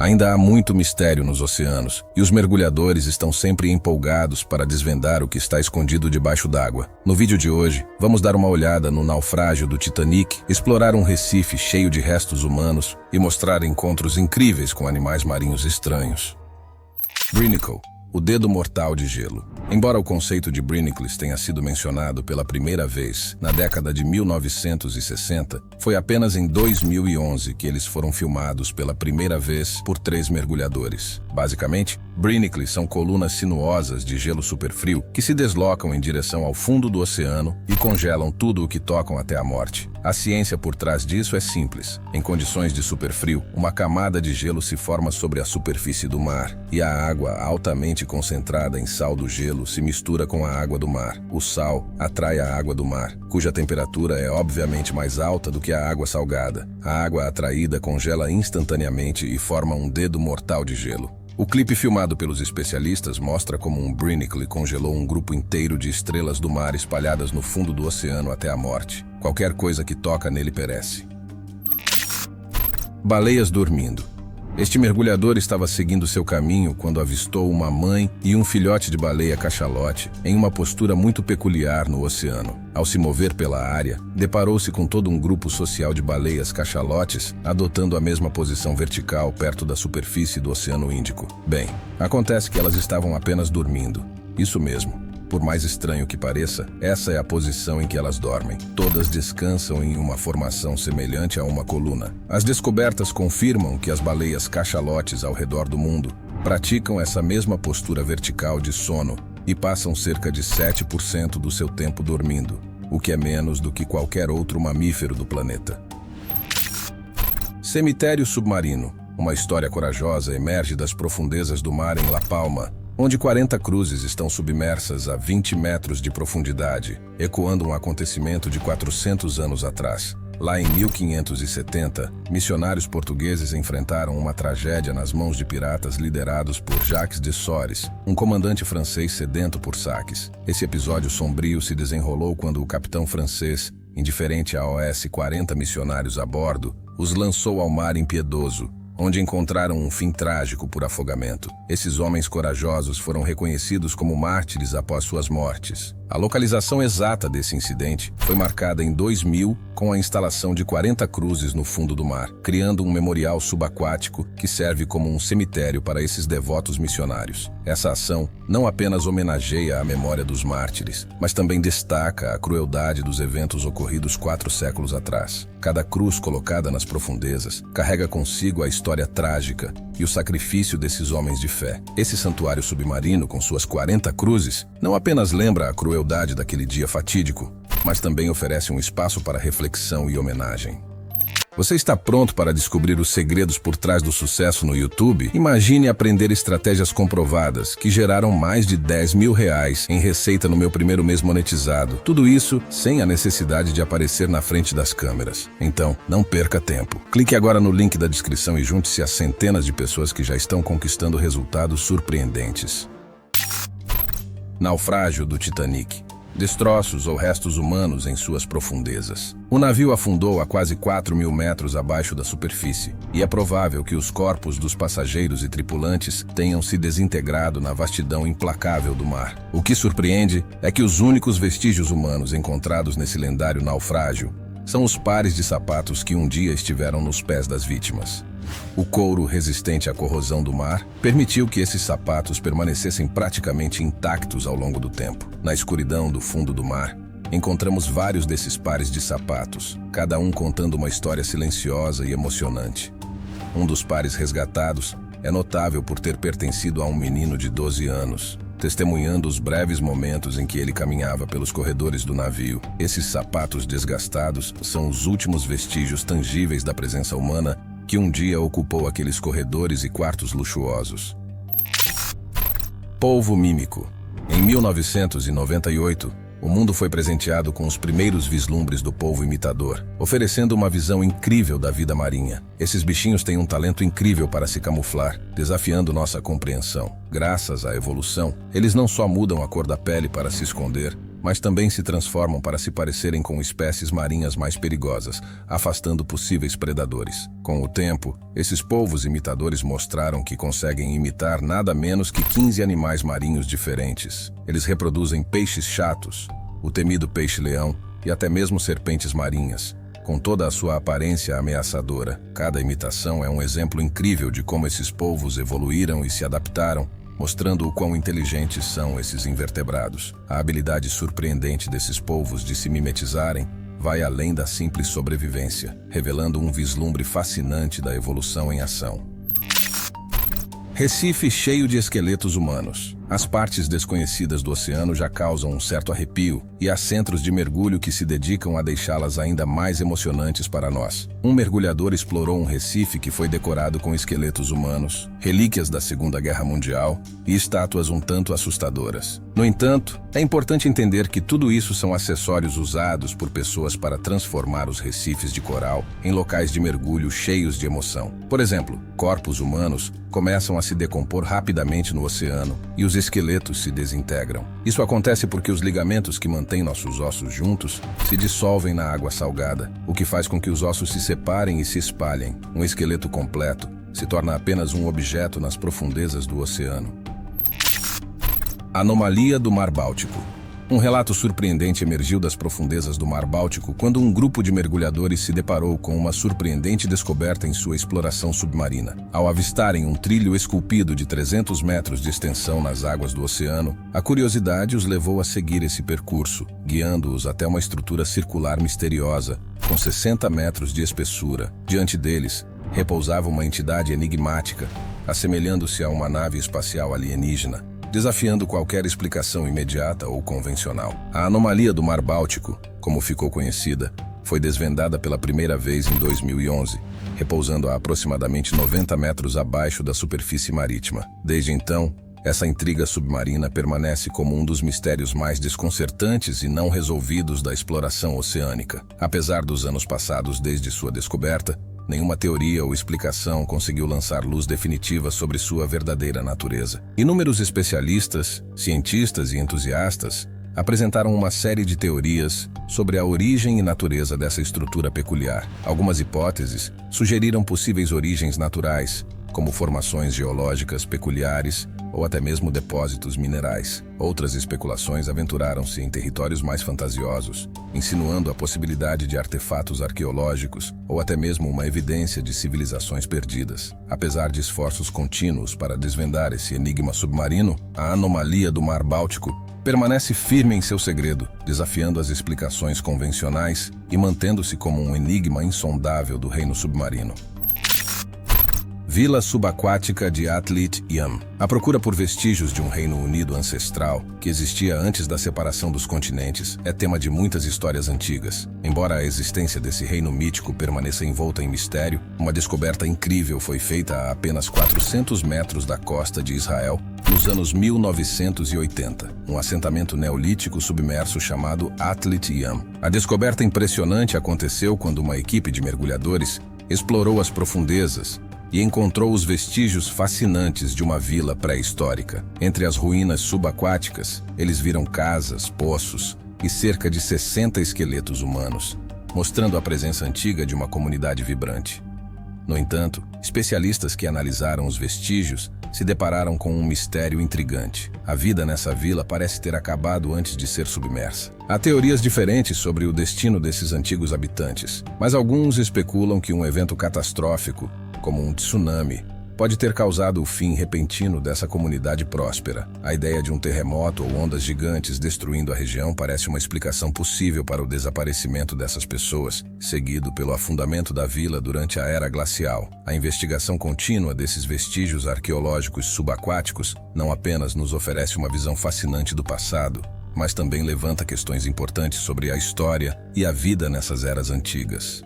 Ainda há muito mistério nos oceanos, e os mergulhadores estão sempre empolgados para desvendar o que está escondido debaixo d'água. No vídeo de hoje, vamos dar uma olhada no naufrágio do Titanic, explorar um recife cheio de restos humanos e mostrar encontros incríveis com animais marinhos estranhos. Brinacle, o dedo mortal de gelo. Embora o conceito de Brinicles tenha sido mencionado pela primeira vez na década de 1960, foi apenas em 2011 que eles foram filmados pela primeira vez por 3 mergulhadores. Basicamente, Brinicles são colunas sinuosas de gelo superfrio que se deslocam em direção ao fundo do oceano e congelam tudo o que tocam até a morte. A ciência por trás disso é simples. Em condições de superfrio, uma camada de gelo se forma sobre a superfície do mar, e a água altamente concentrada em sal do gelo se mistura com a água do mar. O sal atrai a água do mar, cuja temperatura é obviamente mais alta do que a água salgada. A água atraída congela instantaneamente e forma um dedo mortal de gelo. O clipe filmado pelos especialistas mostra como um Brinacle congelou um grupo inteiro de estrelas do mar espalhadas no fundo do oceano até a morte. Qualquer coisa que toca nele perece. Baleias dormindo. Este mergulhador estava seguindo seu caminho quando avistou uma mãe e um filhote de baleia cachalote em uma postura muito peculiar no oceano. Ao se mover pela área, deparou-se com todo um grupo social de baleias cachalotes adotando a mesma posição vertical perto da superfície do Oceano Índico. Bem, acontece que elas estavam apenas dormindo. Isso mesmo. Por mais estranho que pareça, essa é a posição em que elas dormem. Todas descansam em uma formação semelhante a uma coluna. As descobertas confirmam que as baleias cachalotes ao redor do mundo praticam essa mesma postura vertical de sono e passam cerca de 7% do seu tempo dormindo, o que é menos do que qualquer outro mamífero do planeta. Cemitério submarino. Uma história corajosa emerge das profundezas do mar em La Palma, onde 40 cruzes estão submersas a 20 metros de profundidade, ecoando um acontecimento de 400 anos atrás. Lá em 1570, missionários portugueses enfrentaram uma tragédia nas mãos de piratas liderados por Jacques de Sores, um comandante francês sedento por saques. Esse episódio sombrio se desenrolou quando o capitão francês, indiferente a OS 40 missionários a bordo, os lançou ao mar impiedoso, onde encontraram um fim trágico por afogamento. Esses homens corajosos foram reconhecidos como mártires após suas mortes. A localização exata desse incidente foi marcada em 2000 com a instalação de 40 cruzes no fundo do mar, criando um memorial subaquático que serve como um cemitério para esses devotos missionários. Essa ação não apenas homenageia a memória dos mártires, mas também destaca a crueldade dos eventos ocorridos 4 séculos atrás. Cada cruz colocada nas profundezas carrega consigo a história trágica e o sacrifício desses homens de fé. Esse santuário submarino, com suas 40 cruzes, não apenas lembra a crueldade daquele dia fatídico, mas também oferece um espaço para reflexão e homenagem. Você está pronto para descobrir os segredos por trás do sucesso no YouTube? Imagine aprender estratégias comprovadas que geraram mais de R$10 mil em receita no meu primeiro mês monetizado. Tudo isso sem a necessidade de aparecer na frente das câmeras. Então, não perca tempo. Clique agora no link da descrição e junte-se a centenas de pessoas que já estão conquistando resultados surpreendentes. Naufrágio do Titanic. Destroços ou restos humanos em suas profundezas. O navio afundou a quase 4.000 metros abaixo da superfície, e é provável que os corpos dos passageiros e tripulantes tenham se desintegrado na vastidão implacável do mar. O que surpreende é que os únicos vestígios humanos encontrados nesse lendário naufrágio são os pares de sapatos que um dia estiveram nos pés das vítimas. O couro resistente à corrosão do mar permitiu que esses sapatos permanecessem praticamente intactos ao longo do tempo. Na escuridão do fundo do mar, encontramos vários desses pares de sapatos, cada um contando uma história silenciosa e emocionante. Um dos pares resgatados é notável por ter pertencido a um menino de 12 anos, testemunhando os breves momentos em que ele caminhava pelos corredores do navio. Esses sapatos desgastados são os últimos vestígios tangíveis da presença humana que um dia ocupou aqueles corredores e quartos luxuosos. Polvo mímico. Em 1998, o mundo foi presenteado com os primeiros vislumbres do polvo imitador, oferecendo uma visão incrível da vida marinha. Esses bichinhos têm um talento incrível para se camuflar, desafiando nossa compreensão. Graças à evolução, eles não só mudam a cor da pele para se esconder, mas também se transformam para se parecerem com espécies marinhas mais perigosas, afastando possíveis predadores. Com o tempo, esses polvos imitadores mostraram que conseguem imitar nada menos que 15 animais marinhos diferentes. Eles reproduzem peixes chatos, o temido peixe-leão e até mesmo serpentes marinhas. Com toda a sua aparência ameaçadora, cada imitação é um exemplo incrível de como esses polvos evoluíram e se adaptaram, mostrando o quão inteligentes são esses invertebrados. A habilidade surpreendente desses polvos de se mimetizarem vai além da simples sobrevivência, revelando um vislumbre fascinante da evolução em ação. Recife cheio de esqueletos humanos. As partes desconhecidas do oceano já causam um certo arrepio, e há centros de mergulho que se dedicam a deixá-las ainda mais emocionantes para nós. Um mergulhador explorou um recife que foi decorado com esqueletos humanos, relíquias da Segunda Guerra Mundial e estátuas um tanto assustadoras. No entanto, é importante entender que tudo isso são acessórios usados por pessoas para transformar os recifes de coral em locais de mergulho cheios de emoção. Por exemplo, corpos humanos começam a se decompor rapidamente no oceano e os esqueletos se desintegram. Isso acontece porque os ligamentos que mantêm nossos ossos juntos se dissolvem na água salgada, o que faz com que os ossos se separem e se espalhem. Um esqueleto completo se torna apenas um objeto nas profundezas do oceano. Anomalia do Mar Báltico. Um relato surpreendente emergiu das profundezas do Mar Báltico quando um grupo de mergulhadores se deparou com uma surpreendente descoberta em sua exploração submarina. Ao avistarem um trilho esculpido de 300 metros de extensão nas águas do oceano, a curiosidade os levou a seguir esse percurso, guiando-os até uma estrutura circular misteriosa, com 60 metros de espessura. Diante deles, repousava uma entidade enigmática, assemelhando-se a uma nave espacial alienígena, desafiando qualquer explicação imediata ou convencional. A anomalia do Mar Báltico, como ficou conhecida, foi desvendada pela primeira vez em 2011, repousando a aproximadamente 90 metros abaixo da superfície marítima. Desde então, essa intriga submarina permanece como um dos mistérios mais desconcertantes e não resolvidos da exploração oceânica. Apesar dos anos passados desde sua descoberta, nenhuma teoria ou explicação conseguiu lançar luz definitiva sobre sua verdadeira natureza. Inúmeros especialistas, cientistas e entusiastas apresentaram uma série de teorias sobre a origem e natureza dessa estrutura peculiar. Algumas hipóteses sugeriram possíveis origens naturais, como formações geológicas peculiares ou até mesmo depósitos minerais. Outras especulações aventuraram-se em territórios mais fantasiosos, insinuando a possibilidade de artefatos arqueológicos ou até mesmo uma evidência de civilizações perdidas. Apesar de esforços contínuos para desvendar esse enigma submarino, a anomalia do Mar Báltico permanece firme em seu segredo, desafiando as explicações convencionais e mantendo-se como um enigma insondável do reino submarino. Vila subaquática de Atlit Yam. A procura por vestígios de um Reino Unido ancestral, que existia antes da separação dos continentes, é tema de muitas histórias antigas. Embora a existência desse reino mítico permaneça envolta em mistério, uma descoberta incrível foi feita a apenas 400 metros da costa de Israel, nos anos 1980, um assentamento neolítico submerso chamado Atlit Yam. A descoberta impressionante aconteceu quando uma equipe de mergulhadores explorou as profundezas e encontrou os vestígios fascinantes de uma vila pré-histórica. Entre as ruínas subaquáticas, eles viram casas, poços e cerca de 60 esqueletos humanos, mostrando a presença antiga de uma comunidade vibrante. No entanto, especialistas que analisaram os vestígios se depararam com um mistério intrigante. A vida nessa vila parece ter acabado antes de ser submersa. Há teorias diferentes sobre o destino desses antigos habitantes, mas alguns especulam que um evento catastrófico, como um tsunami, pode ter causado o fim repentino dessa comunidade próspera. A ideia de um terremoto ou ondas gigantes destruindo a região parece uma explicação possível para o desaparecimento dessas pessoas, seguido pelo afundamento da vila durante a era glacial. A investigação contínua desses vestígios arqueológicos subaquáticos não apenas nos oferece uma visão fascinante do passado, mas também levanta questões importantes sobre a história e a vida nessas eras antigas.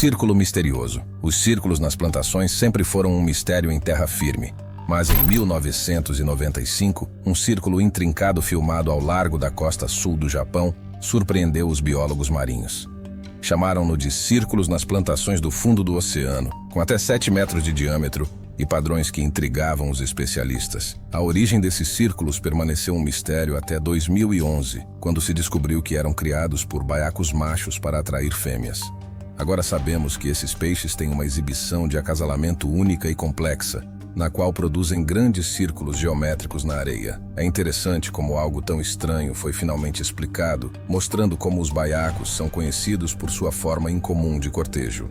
Círculo misterioso. Os círculos nas plantações sempre foram um mistério em terra firme. Mas em 1995, um círculo intrincado filmado ao largo da costa sul do Japão surpreendeu os biólogos marinhos. Chamaram-no de círculos nas plantações do fundo do oceano, com até 7 metros de diâmetro e padrões que intrigavam os especialistas. A origem desses círculos permaneceu um mistério até 2011, quando se descobriu que eram criados por baiacos machos para atrair fêmeas. Agora sabemos que esses peixes têm uma exibição de acasalamento única e complexa, na qual produzem grandes círculos geométricos na areia. É interessante como algo tão estranho foi finalmente explicado, mostrando como os baiacos são conhecidos por sua forma incomum de cortejo.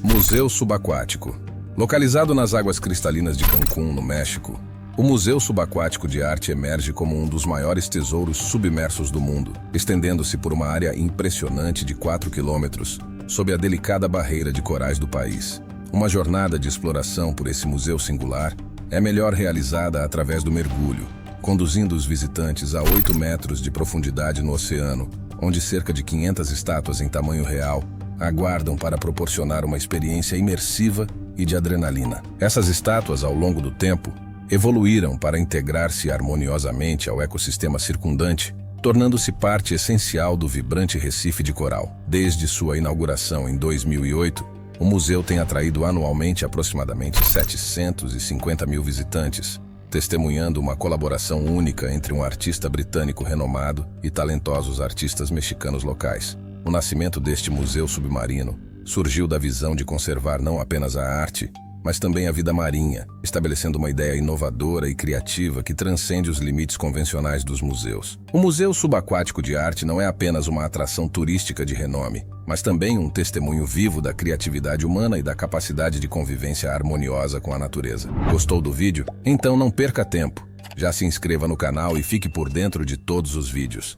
Museu Subaquático. Localizado nas águas cristalinas de Cancún, no México, o Museu Subaquático de Arte emerge como um dos maiores tesouros submersos do mundo, estendendo-se por uma área impressionante de 4 quilômetros, sob a delicada barreira de corais do país. Uma jornada de exploração por esse museu singular é melhor realizada através do mergulho, conduzindo os visitantes a 8 metros de profundidade no oceano, onde cerca de 500 estátuas em tamanho real aguardam para proporcionar uma experiência imersiva e de adrenalina. Essas estátuas, ao longo do tempo, evoluíram para integrar-se harmoniosamente ao ecossistema circundante, tornando-se parte essencial do vibrante Recife de coral. Desde sua inauguração em 2008, o museu tem atraído anualmente aproximadamente 750 mil visitantes, testemunhando uma colaboração única entre um artista britânico renomado e talentosos artistas mexicanos locais. O nascimento deste museu submarino surgiu da visão de conservar não apenas a arte, mas também a vida marinha, estabelecendo uma ideia inovadora e criativa que transcende os limites convencionais dos museus. O Museu Subaquático de Arte não é apenas uma atração turística de renome, mas também um testemunho vivo da criatividade humana e da capacidade de convivência harmoniosa com a natureza. Gostou do vídeo? Então não perca tempo. Já se inscreva no canal e fique por dentro de todos os vídeos.